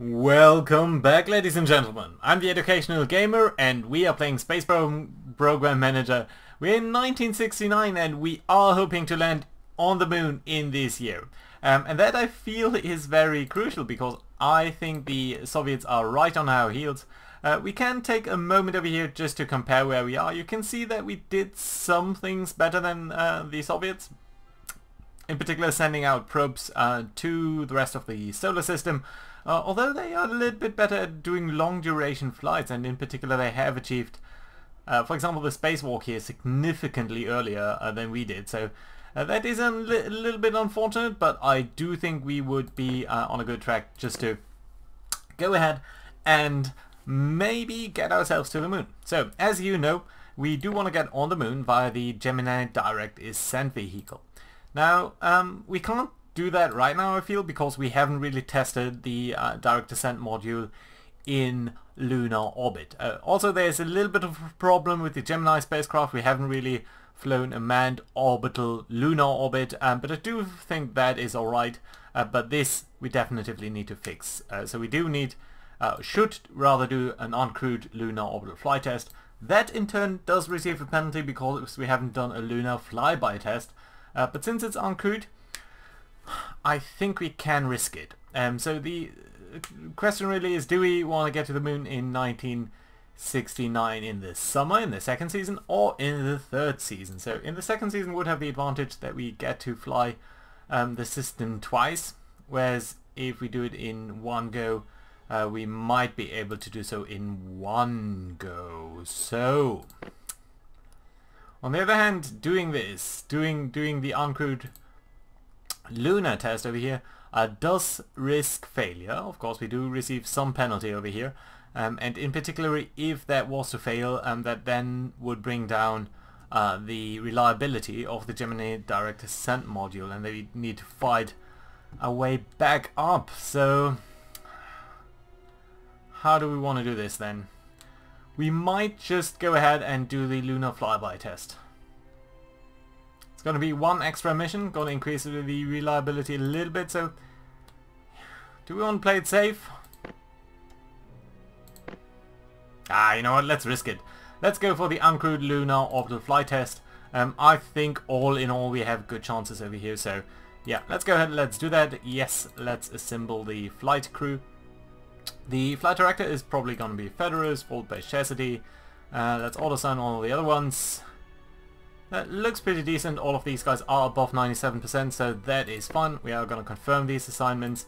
Welcome back, ladies and gentlemen. I'm the Educational Gamer and we are playing Program Manager. We're in 1969 and we are hoping to land on the moon in this year. And that I feel is very crucial because I think the Soviets are right on our heels. We can take a moment over here just to compare where we are. You can see that we did some things better than the Soviets. In particular, sending out probes to the rest of the solar system. Although they are a little bit better at doing long duration flights, and in particular they have achieved, for example, the spacewalk here significantly earlier than we did. So that is a little bit unfortunate, but I do think we would be on a good track just to go ahead and maybe get ourselves to the moon. So as you know, we do want to get on the moon via the Gemini Direct Ascent vehicle. Now we can't do that right now, I feel, because we haven't really tested the direct descent module in lunar orbit. Also, there's a little bit of a problem with the Gemini spacecraft. We haven't really flown a manned orbital lunar orbit, but I do think that is alright, but this we definitively need to fix. So we do need, should rather do an uncrewed lunar orbital flight test. That in turn does receive a penalty because we haven't done a lunar flyby test, but since it's uncrewed, I think we can risk it. So the question really is, do we want to get to the moon in 1969 in the summer, in the second season, or in the third season? So in the second season would have the advantage that we get to fly the system twice, whereas if we do it in one go, we might be able to do so in one go. So on the other hand, doing the uncrewed lunar test over here does risk failure. Of course, we do receive some penalty over here, and in particular, if that was to fail, that then would bring down the reliability of the Gemini Direct Ascent module, and they need to fight a way back up. So how do we want to do this then? We might just go ahead and do the lunar flyby test. It's going to be one extra mission, going to increase the reliability a little bit, so do we want to play it safe? You know what, let's risk it. Let's go for the uncrewed lunar orbital flight test. I think all in all we have good chances over here, so yeah, let's go ahead and let's do that. Yes, let's assemble the flight crew. The flight director is probably going to be Federers, followed by Chastity. Let's auto-assign all the other ones. That looks pretty decent. All of these guys are above 97%, so that is fine. We are going to confirm these assignments,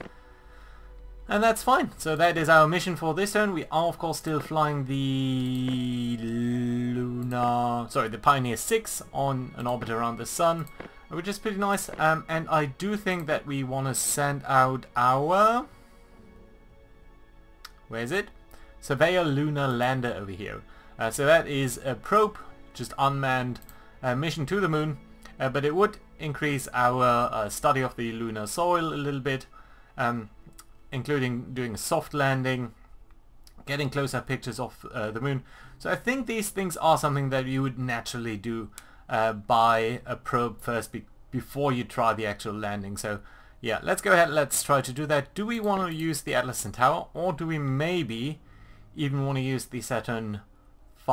and that's fine. So that is our mission for this turn. We are of course still flying the the Pioneer 6 on an orbit around the Sun, which is pretty nice. And I do think that we want to send out our, where is it? Surveyor Lunar Lander over here. So that is a probe, just unmanned. Mission to the moon, but it would increase our study of the lunar soil a little bit, including doing a soft landing, getting closer pictures of the moon. So I think these things are something that you would naturally do by a probe first before you try the actual landing. So yeah, let's go ahead, let's try to do that. Do we want to use the Atlas Centaur, or do we maybe even want to use the Saturn V?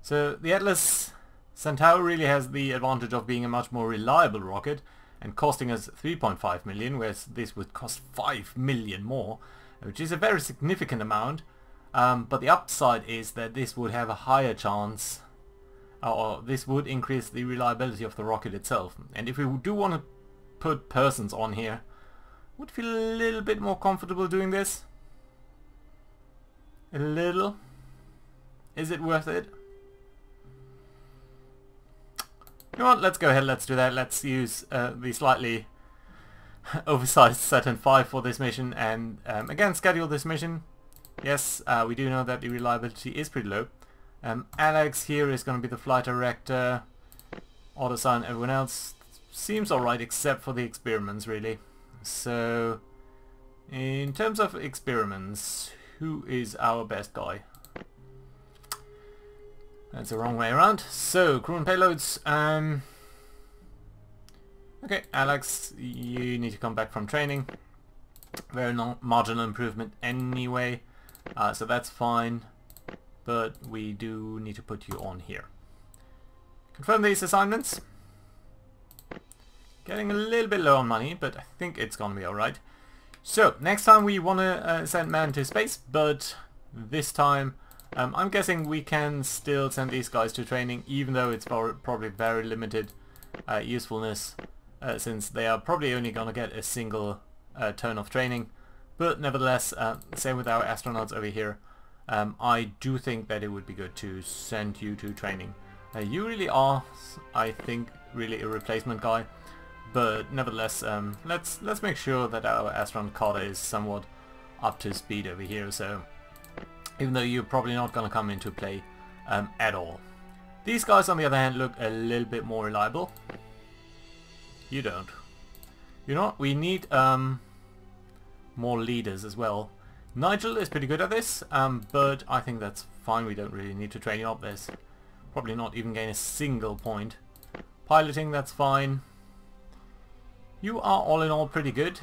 So the Atlas Centaur really has the advantage of being a much more reliable rocket and costing us 3.5 million, whereas this would cost 5 million more, which is a very significant amount. But the upside is that this would have a higher chance, or this would increase the reliability of the rocket itself. And if we do want to put persons on here, would feel a little bit more comfortable doing this. A little. Is it worth it? You know what, let's go ahead, let's do that. Let's use the slightly oversized Saturn V for this mission, and again schedule this mission. Yes, we do know that the reliability is pretty low. Alex here is going to be the flight director. Auto-assign everyone else. Seems alright except for the experiments really. So in terms of experiments, who is our best guy? That's the wrong way around. So, crew and payloads. Okay, Alex, you need to come back from training. Very marginal improvement anyway, so that's fine. But we do need to put you on here. Confirm these assignments. Getting a little bit low on money, but I think it's gonna be alright. So, next time we want to send man to space, but this time I'm guessing we can still send these guys to training, even though it's probably very limited usefulness, since they are probably only gonna get a single turn of training. But nevertheless, same with our astronauts over here. I do think that it would be good to send you to training. You really are, I think, really a replacement guy. But nevertheless, let's make sure that our astronaut Carter is somewhat up to speed over here. So even though you're probably not going to come into play at all. These guys, on the other hand, look a little bit more reliable. You don't. You know what? We need more leaders as well. Nigel is pretty good at this, but I think that's fine. We don't really need to train you up. There's probably not even gain a single point. Piloting, that's fine. You are all in all pretty good.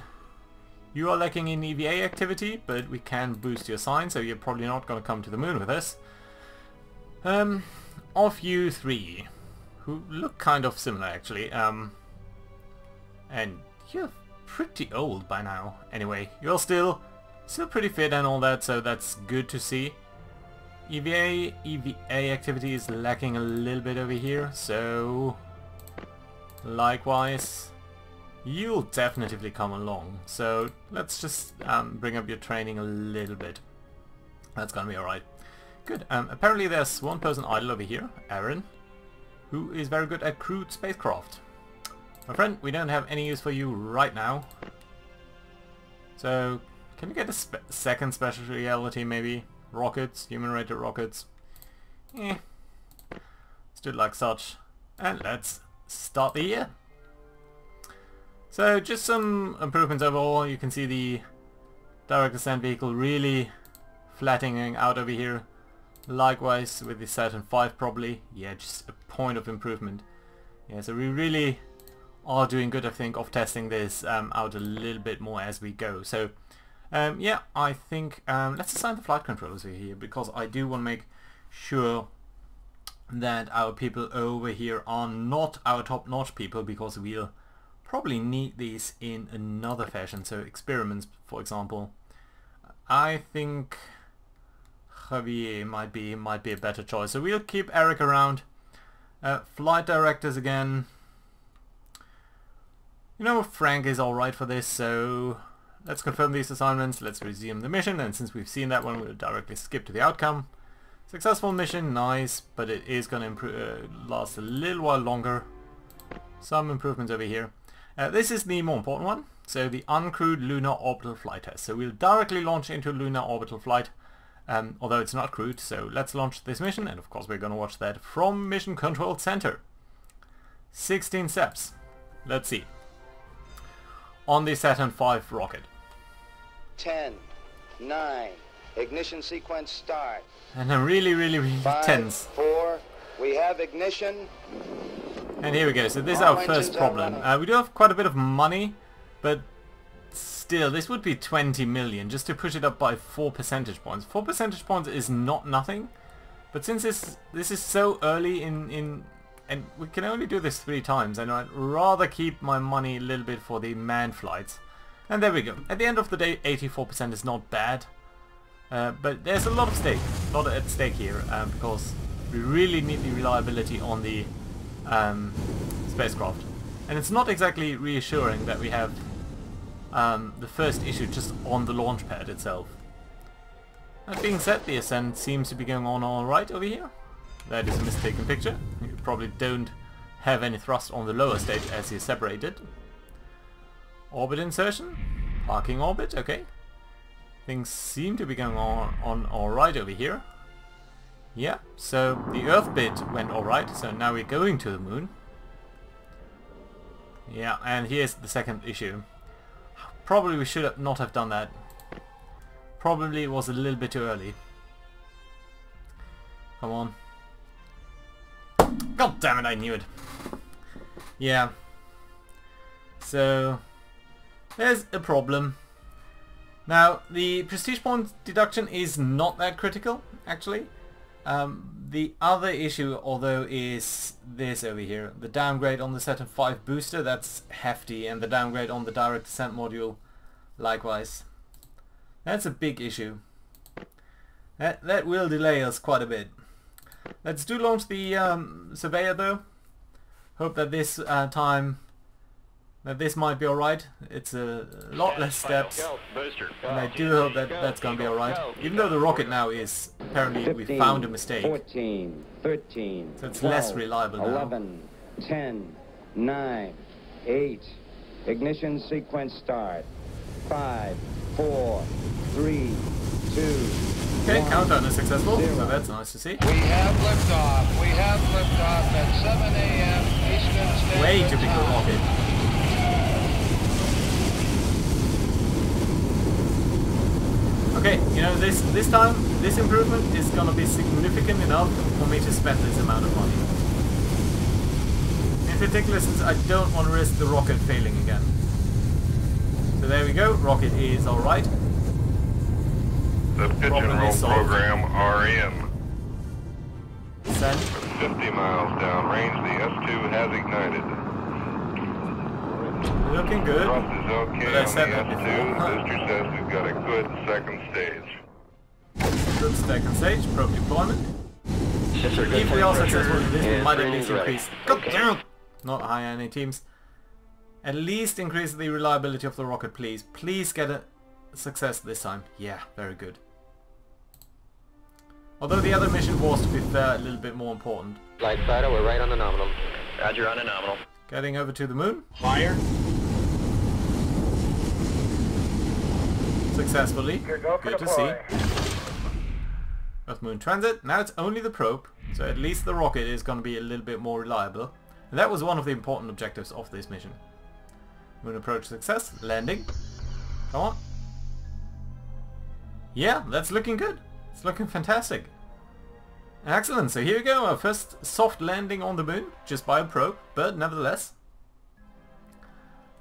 You are lacking in EVA activity, but we can boost your sign, so you're probably not going to come to the moon with us. Of you three, who look kind of similar actually, and you're pretty old by now. Anyway, you're still pretty fit and all that, so that's good to see. EVA activity is lacking a little bit over here, so likewise. You'll definitely come along, so let's just bring up your training a little bit. That's gonna be alright. Good. Apparently there's one person idle over here, Aaron, who is very good at crewed spacecraft. My friend, we don't have any use for you right now. So, can we get a second specialty maybe? Rockets, human-rated rockets. Let's do it like such. And let's start the year. So just some improvements overall. You can see the direct ascent vehicle really flattening out over here. Likewise with the Saturn V probably. Yeah, just a point of improvement. Yeah, so we really are doing good, I think, of testing this out a little bit more as we go. So yeah, I think let's assign the flight controllers over here, because I do want to make sure that our people over here are not our top-notch people, because we'll probably need these in another fashion. So experiments, for example, I think Javier might be a better choice. So we'll keep Eric around. Flight directors again. You know, Frank is alright for this, so let's confirm these assignments. Let's resume the mission, and since we've seen that one, we'll directly skip to the outcome. Successful mission, nice, but it is going to last a little while longer. Some improvements over here. This is the more important one, so the uncrewed lunar orbital flight test. So we'll directly launch into lunar orbital flight, although it's not crewed. So let's launch this mission, and of course we're going to watch that from Mission Control Center. 16 steps. Let's see. On the Saturn V rocket. 10, 9, ignition sequence start. And I'm really 5, tense. 4, we have ignition. And here we go. So this is our first problem. We do have quite a bit of money, but still, this would be 20 million just to push it up by 4 percentage points. 4 percentage points is not nothing, but since this is so early in and we can only do this 3 times, and I'd rather keep my money a little bit for the manned flights. And there we go. At the end of the day, 84% is not bad, but there's a lot at stake here, because we really need the reliability on the spacecraft, and it's not exactly reassuring that we have the first issue just on the launch pad itself. That being said, the ascent seems to be going on alright over here. That is a mistaken picture. You probably don't have any thrust on the lower stage as you're separated. Orbit insertion, parking orbit, okay. Things seem to be going on alright over here. Yeah, so the Earth bit went alright, so now we're going to the moon. Yeah, and here's the second issue. Probably we should not have done that. Probably it was a little bit too early. Come on. God damn it, I knew it. Yeah. So, there's a problem. Now, the prestige point deduction is not that critical, actually. The other issue, although, is this over here. The downgrade on the Saturn V booster, that's hefty, and the downgrade on the direct descent module, likewise. That's a big issue. That will delay us quite a bit. Let's do launch the Surveyor, though. Hope that this time... this might be alright. It's a lot less steps, and I do hope that that's going to be alright. Even though the rocket now is, apparently 15, we found a mistake. 14, 13, So it's 12, less reliable now. 11, 10, 9, 8. Ignition sequence start. 5, 4, 3, 2. Okay, 1, countdown is successful, 0. so that's nice to see. We have liftoff. We have liftoff at 7 a.m. Eastern Standard Way too big for a Time. rocket. Okay, you know, this time, this improvement is gonna be significant enough for me to spend this amount of money. In particular, since I don't want to risk the rocket failing again. So there we go, rocket is alright. The pitch Problem and roll is solved. program RN. Send. 50 miles downrange, the S2 has ignited. Looking good. Thrust is okay But I on the said that S2. before. The booster says we've got a good second stage. Good second stage, probe deployment. If we are successful in this, we might at least increase... God damn! Not high any teams. At least increase the reliability of the rocket, please. Please get a success this time. Yeah, very good. Although the other mission was, to be fair, a little bit more important. Flight fighter, we're right on the nominal. Roger, on the nominal. Getting over to the moon. Fire. Successfully. Good to see. Earth Moon transit. Now it's only the probe, so at least the rocket is going to be a little bit more reliable. And that was one of the important objectives of this mission. Moon approach success. Landing. Come on. Yeah, that's looking good. It's looking fantastic. Excellent, so here we go, our first soft landing on the moon, just by a probe, but nevertheless.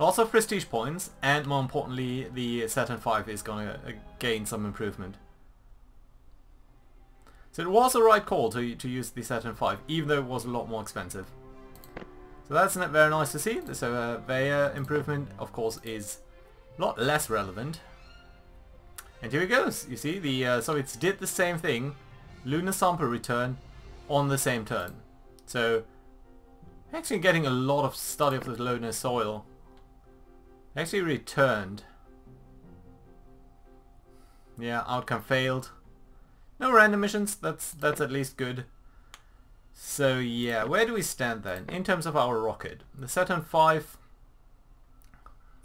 Lots of prestige points, and more importantly, the Saturn V is going to gain some improvement. So it was a right call to use the Saturn V, even though it was a lot more expensive. So that's very nice to see. The Surveyor improvement, of course, is a lot less relevant. And here it goes. You see, the Soviets did the same thing, lunar sample return, on the same turn. So, actually getting a lot of study of the lunar soil. Actually returned. Yeah, outcome failed. No random missions, that's at least good. So yeah, where do we stand then, in terms of our rocket? The Saturn V,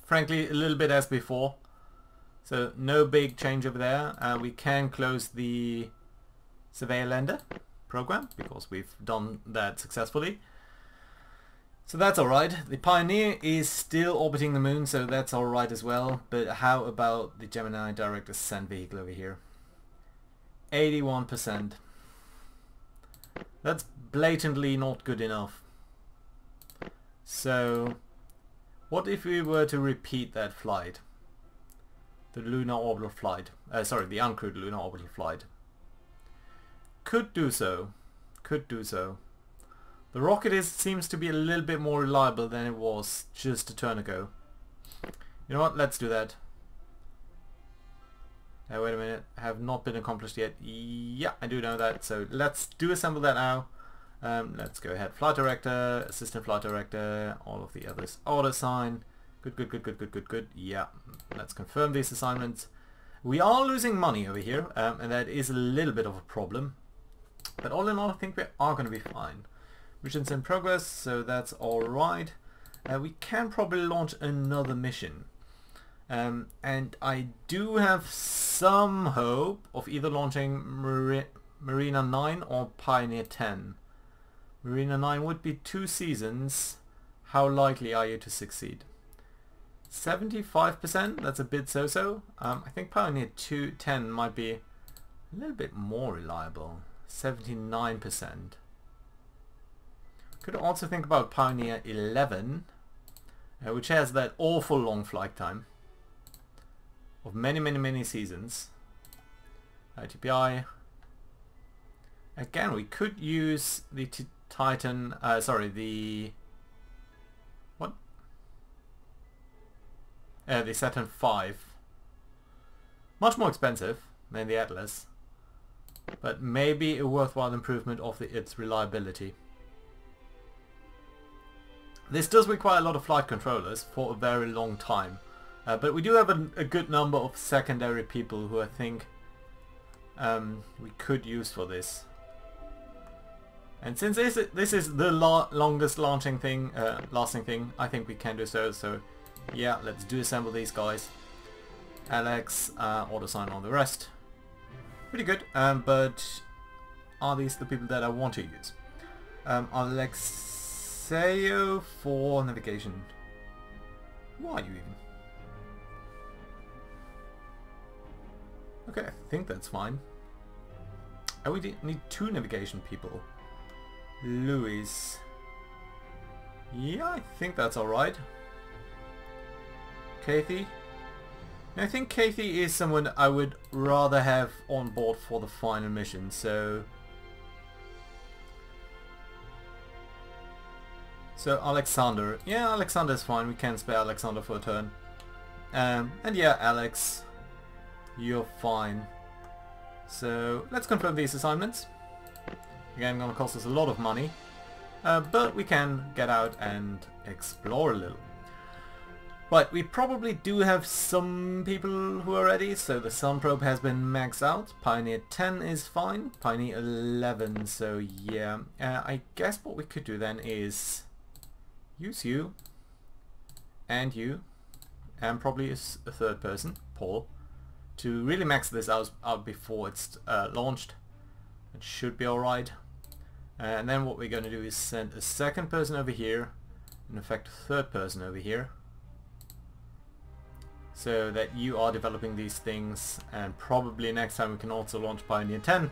frankly, a little bit as before. So no big change over there. We can close the Surveyor Lander program because we've done that successfully. So that's alright. The Pioneer is still orbiting the moon, so that's alright as well. But how about the Gemini direct ascent vehicle over here? 81%. That's blatantly not good enough. So what if we were to repeat that flight? The lunar orbital flight. Sorry, the uncrewed lunar orbital flight. Could do so. Could do so. The rocket seems to be a little bit more reliable than it was just a turn ago. You know what? Let's do that. Wait a minute. Have not been accomplished yet. Yeah, I do know that. So let's do assemble that now. Let's go ahead. Flight director, assistant flight director, all of the others. Order sign. Good, good, good, good, good, good, good. Yeah, let's confirm these assignments. We are losing money over here, and that is a little bit of a problem. But all in all, I think we are going to be fine. Mission's in progress, so that's alright. We can probably launch another mission. And I do have some hope of either launching Marina 9 or Pioneer 10. Marina 9 would be 2 seasons. How likely are you to succeed? 75%? That's a bit so-so. I think Pioneer 10 might be a little bit more reliable. 79%. Could also think about Pioneer 11, which has that awful long flight time. of many seasons. TPI. Again, we could use the Titan, the Saturn V. Much more expensive than the Atlas, but maybe a worthwhile improvement of its reliability. This does require a lot of flight controllers for a very long time, but we do have a good number of secondary people who I think we could use for this. And since this is the longest lasting thing, I think we can do so. So yeah, let's assemble these guys. Alex, auto sign on the rest. Pretty good, but are these the people that I want to use? Alexeo for navigation. Who are you even? Okay, I think that's fine. Oh, we need 2 navigation people. Louis. Yeah, I think that's alright. Kathy. I think Kathy is someone I would rather have on board for the final mission, so Alexander. Yeah, Alexander's fine. We can spare Alexander for a turn. And yeah, Alex, you're fine. So let's confirm these assignments. Again, gonna cost us a lot of money, but we can get out and explore a little. Right, we probably do have some people who are ready, so the Sun Probe has been maxed out. Pioneer 10 is fine, Pioneer 11, so yeah. I guess what we could do then is use you, and probably a third person, Paul, to really max this out before it's launched. It should be alright. And then what we're going to do is send a second person over here, in effect a third person over here, so that you are developing these things, and probably next time we can also launch Pioneer 10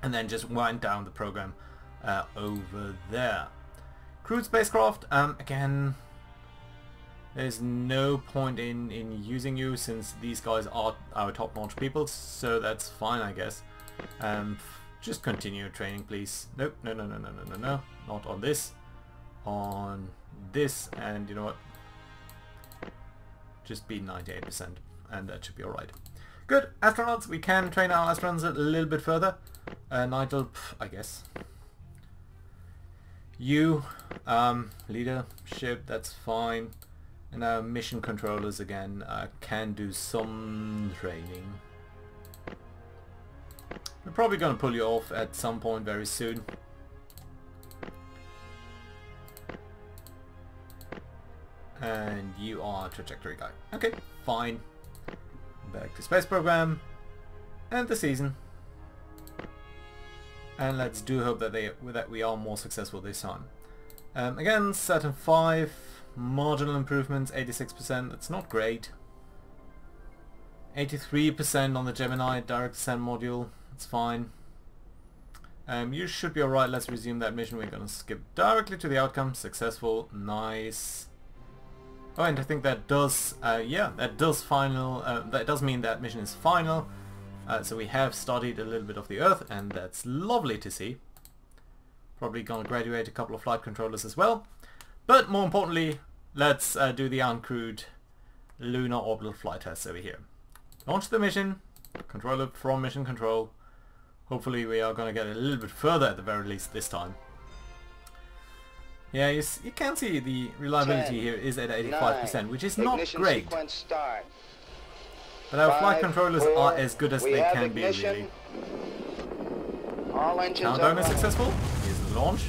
and then just wind down the program over there. Crewed spacecraft, again, there's no point in using you since these guys are our top-notch people, so that's fine, I guess. Just continue training, please. Nope, no, not on this. On this, and you know what? Just be 98%, and that should be alright. Good, astronauts, we can train our astronauts a little bit further. Nigel, I guess. You, leadership, that's fine. And our mission controllers again can do some training. We're probably going to pull you off at some point very soon. And you are a trajectory guy. Okay, fine. Back to space program and the season. And let's do hope that we are more successful this time. Again, Saturn V, marginal improvements, 86%. That's not great. 83% on the Gemini direct descent module. That's fine. You should be alright. Let's resume that mission. We're going to skip directly to the outcome. Successful. Nice. Oh, and I think that does, yeah, that does mean that mission is final. So we have studied a little bit of the Earth, and that's lovely to see. Probably gonna graduate a couple of flight controllers as well. But more importantly, let's do the uncrewed lunar orbital flight tests over here. Launch the mission, control it from mission control. Hopefully we are gonna get a little bit further at the very least this time. Yeah, you can see the reliability 10, here is at 85%, 9, which is not great. Start. But our 5, flight controllers 4, are as good as they can ignition. be, really. All engines Countdown are is running. successful. Here's the launch.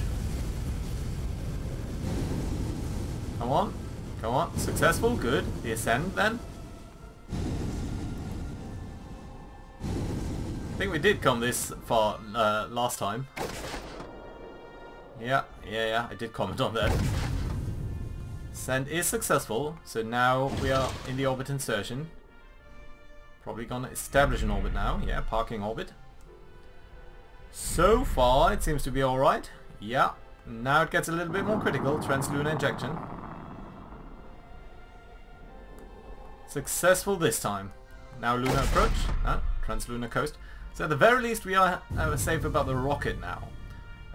Come on. Come on. Successful. Good. The ascent then. I think we did come this far last time. Yeah, I did comment on that. Ascent is successful, so now we are in the orbit insertion. Probably gonna establish an orbit now. Yeah, parking orbit. So far it seems to be alright. Yeah, now it gets a little bit more critical. Translunar injection. Successful this time. Now lunar approach. Translunar coast. So at the very least we are safe about the rocket now.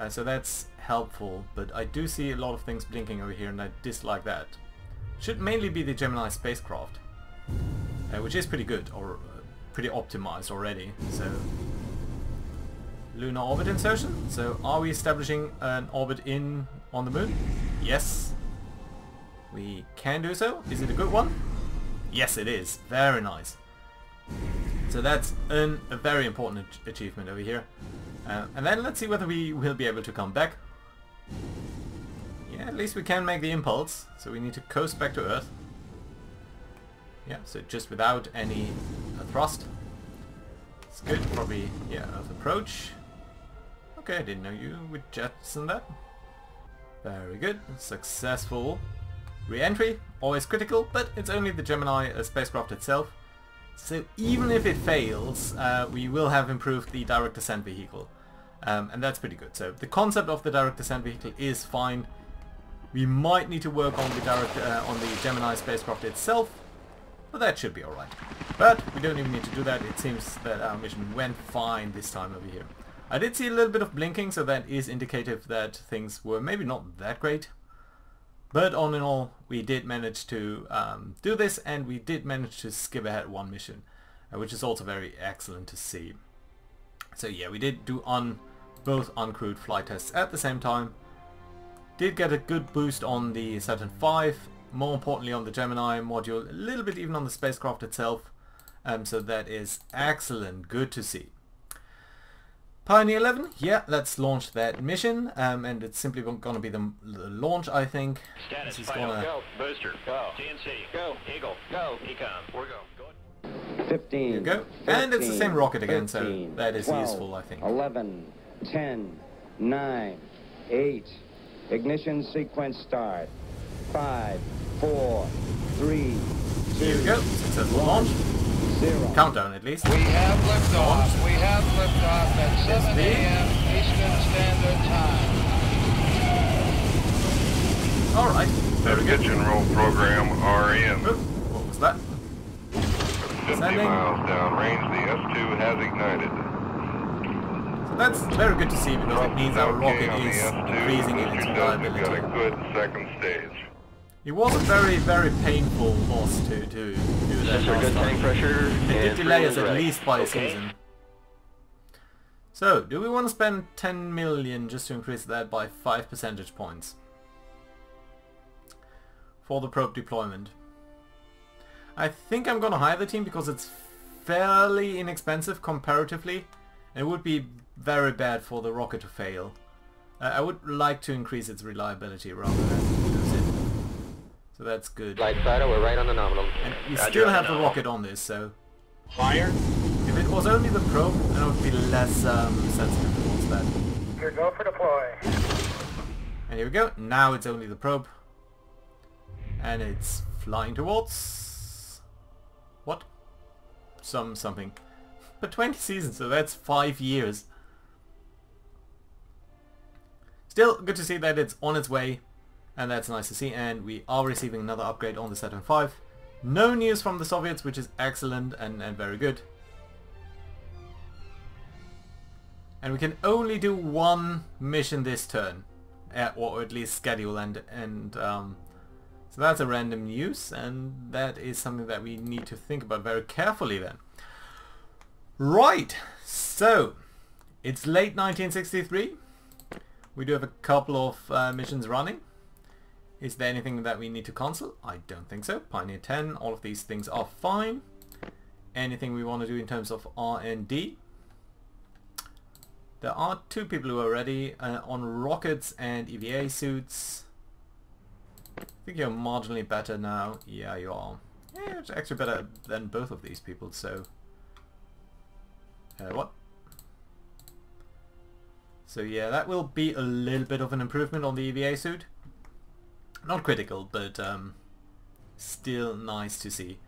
So that's helpful, but I do see a lot of things blinking over here and I dislike that. Should mainly be the Gemini spacecraft, which is pretty good, or pretty optimized already. So lunar orbit insertion. So are we establishing an orbit on the moon? Yes. We can do so. Is it a good one? Yes, it is. Very nice. So that's a very important achievement over here. And then let's see whether we will be able to come back. Yeah, at least we can make the impulse. So we need to coast back to Earth. Yeah, so just without any thrust. It's good. Probably, yeah, Earth approach. Okay, I didn't know you would jettison that. Very good. Successful re-entry. Always critical, but it's only the Gemini spacecraft itself. So even if it fails, we will have improved the direct descent vehicle. And that's pretty good. So the concept of the direct descent vehicle is fine. We might need to work on the Gemini spacecraft itself, but that should be alright. But we don't even need to do that. It seems that our mission went fine this time over here. I did see a little bit of blinking, so that is indicative that things were maybe not that great. But all in all, we did manage to do this, and we did manage to skip ahead one mission, which is also very excellent to see. So yeah, we did do both uncrewed flight tests at the same time. Did get a good boost on the Saturn V, more importantly on the Gemini module, a little bit even on the spacecraft itself. So that is excellent, good to see. Pioneer 11, yeah, let's launch that mission, and it's simply going to be the launch, I think. Status This is final, gonna... go. Booster, go. TNC, go. Eagle, go. Econ, we're go. 15. Here we go. And it's the same rocket again, so that is 12, useful, I think. 11, 10, 9, 8. Ignition sequence start. 5, 4, 3, 2. Here we go. Successful launch. 0. Countdown at least. We have liftoff. We have liftoff at 7 a.m. Eastern Standard Time. Alright. Very good. Pitch and roll program RN. Oop, what was that? 50 Sending. miles downrange, the S2 has ignited. So that's very good to see, because it means our rocket on the is S2. increasing in its Booster does have got a reliability. good second stage. It was a very, very painful loss to do that Sensor last good tank time. pressure. It did and delay us fuel at ready. least by a Okay. season. So, do we want to spend 10 million just to increase that by 5 percentage points? For the probe deployment. I think I'm gonna hire the team because it's fairly inexpensive comparatively. And it would be very bad for the rocket to fail. I would like to increase its reliability rather than lose it. So that's good. Light fighter, we're right on the nominal. And we Roger, still on have the nominal. rocket on this, so... Fire. If it was only the probe, then I would be less sensitive towards that. Here, go for deploy. And here we go. Now it's only the probe. And it's flying towards... What? Something. But 20 seasons, so that's 5 years. Still, good to see that it's on its way. And that's nice to see. And we are receiving another upgrade on the Saturn V. No news from the Soviets, which is excellent and very good. And we can only do one mission this turn. Or at least schedule, and so that's a random use, and that is something that we need to think about very carefully then. Right, so it's late 1963. We do have a couple of missions running. Is there anything that we need to cancel? I don't think so. Pioneer 10, all of these things are fine. Anything we want to do in terms of R&D? There are 2 people who are ready on rockets and EVA suits. I think you're marginally better now. Yeah, you are. Yeah, it's actually better than both of these people, so... what? So yeah, that will be a little bit of an improvement on the EVA suit. Not critical, but still nice to see.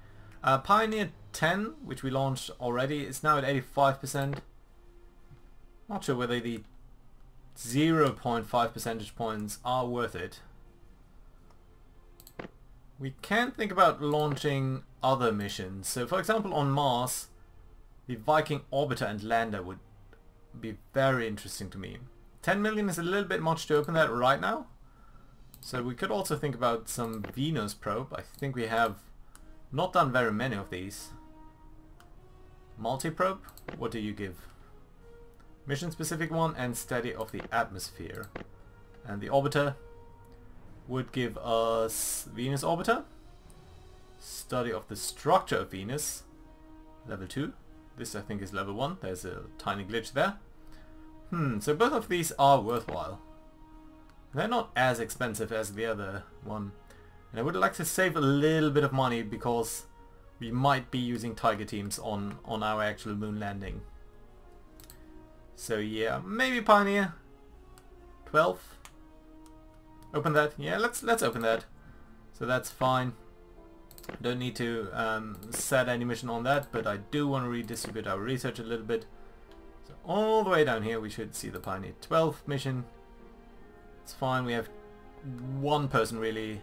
Pioneer 10, which we launched already, is now at 85%. Not sure whether the 0.5 percentage points are worth it. we can think about launching other missions. So for example on Mars, the Viking orbiter and lander would be very interesting to me. 10 million is a little bit much to open that right now. So we could also think about some Venus probe. I think we have not done very many of these. Multi-probe, what do you give? Mission specific one and study of the atmosphere. And the orbiter would give us Venus orbiter, study of the structure of Venus, level 2. This I think is level 1. There's a tiny glitch there. So both of these are worthwhile. They're not as expensive as the other one. And I would like to save a little bit of money because we might be using Tiger teams on our actual moon landing. So yeah, maybe Pioneer 12. Open that. Yeah, let's open that. So that's fine. Don't need to set any mission on that, but I do want to redistribute our research a little bit. So all the way down here we should see the Pioneer 12 mission. It's fine, we have one person really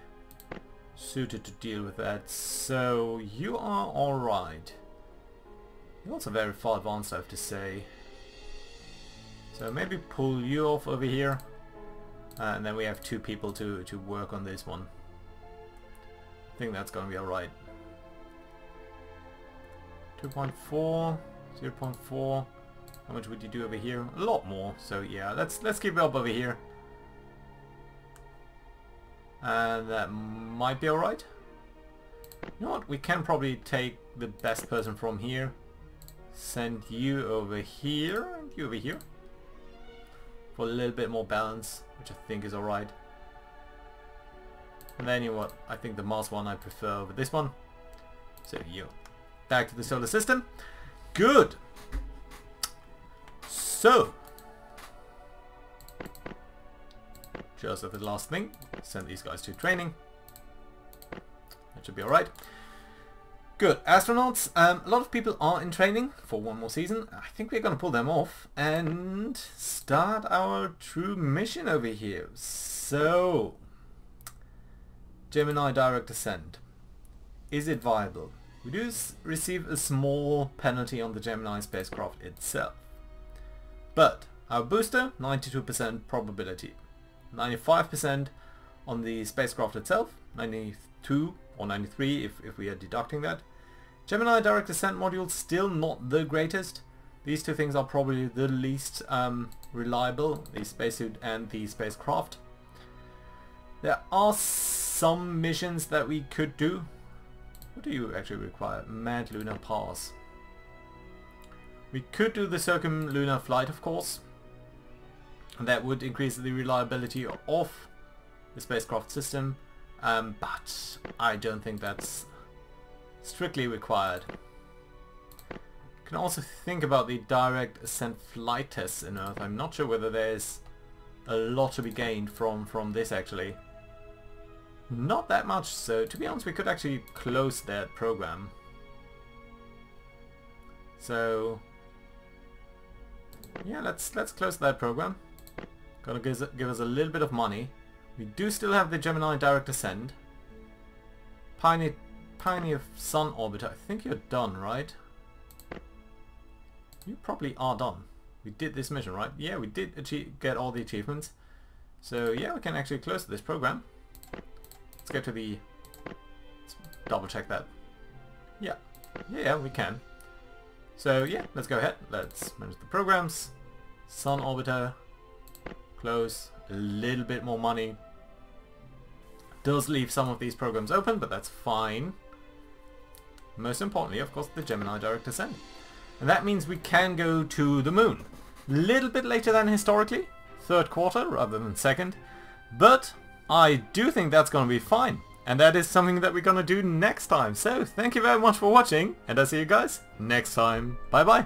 suited to deal with that, so you are alright. You're also very far advanced, I have to say. So maybe pull you off over here, and then we have 2 people to work on this one. I think that's going to be alright. 2.4, 0.4. How much would you do over here? A lot more. So yeah, let's keep it up over here. And that might be alright. You know what? We can probably take the best person from here. Send you over here and you over here. For a little bit more balance, which I think is alright. And then you know what? I think the Mars one I prefer over this one. So you back to the solar system. Good. So just as the last thing, send these guys to training. That should be alright. Good. Astronauts, a lot of people are in training for one more season. I think we're going to pull them off and start our true mission over here. So, Gemini direct ascent. Is it viable? We do receive a small penalty on the Gemini spacecraft itself. But our booster, 92% probability. 95% on the spacecraft itself, 92 or 93 if we are deducting that. Gemini direct ascent module still not the greatest. These 2 things are probably the least reliable, the spacesuit and the spacecraft. There are some missions that we could do. What do you actually require? Manned lunar pass. We could do the circumlunar flight, of course. That would increase the reliability of the spacecraft system, but I don't think that's strictly required. You can also think about the direct ascent flight tests in Earth. I'm not sure whether there's a lot to be gained from this actually. Not that much, so to be honest we could actually close that program. So yeah, let's close that program. Gonna give us a little bit of money. We do still have the Gemini direct ascent. Pioneer Sun orbiter. I think you're done, right? You probably are done. We did this mission, right? Yeah, we did get all the achievements. So yeah, we can actually close this program. Let's go to the... Let's double check that. Yeah, we can. So yeah, let's go ahead. Let's manage the programs. Sun orbiter. Close. A little bit more money. Does leave some of these programs open, but that's fine. Most importantly, of course, the Gemini direct ascent. And that means we can go to the moon. A little bit later than historically. 3rd quarter rather than 2nd. But I do think that's going to be fine. And that is something that we're going to do next time. So thank you very much for watching. And I'll see you guys next time. Bye bye.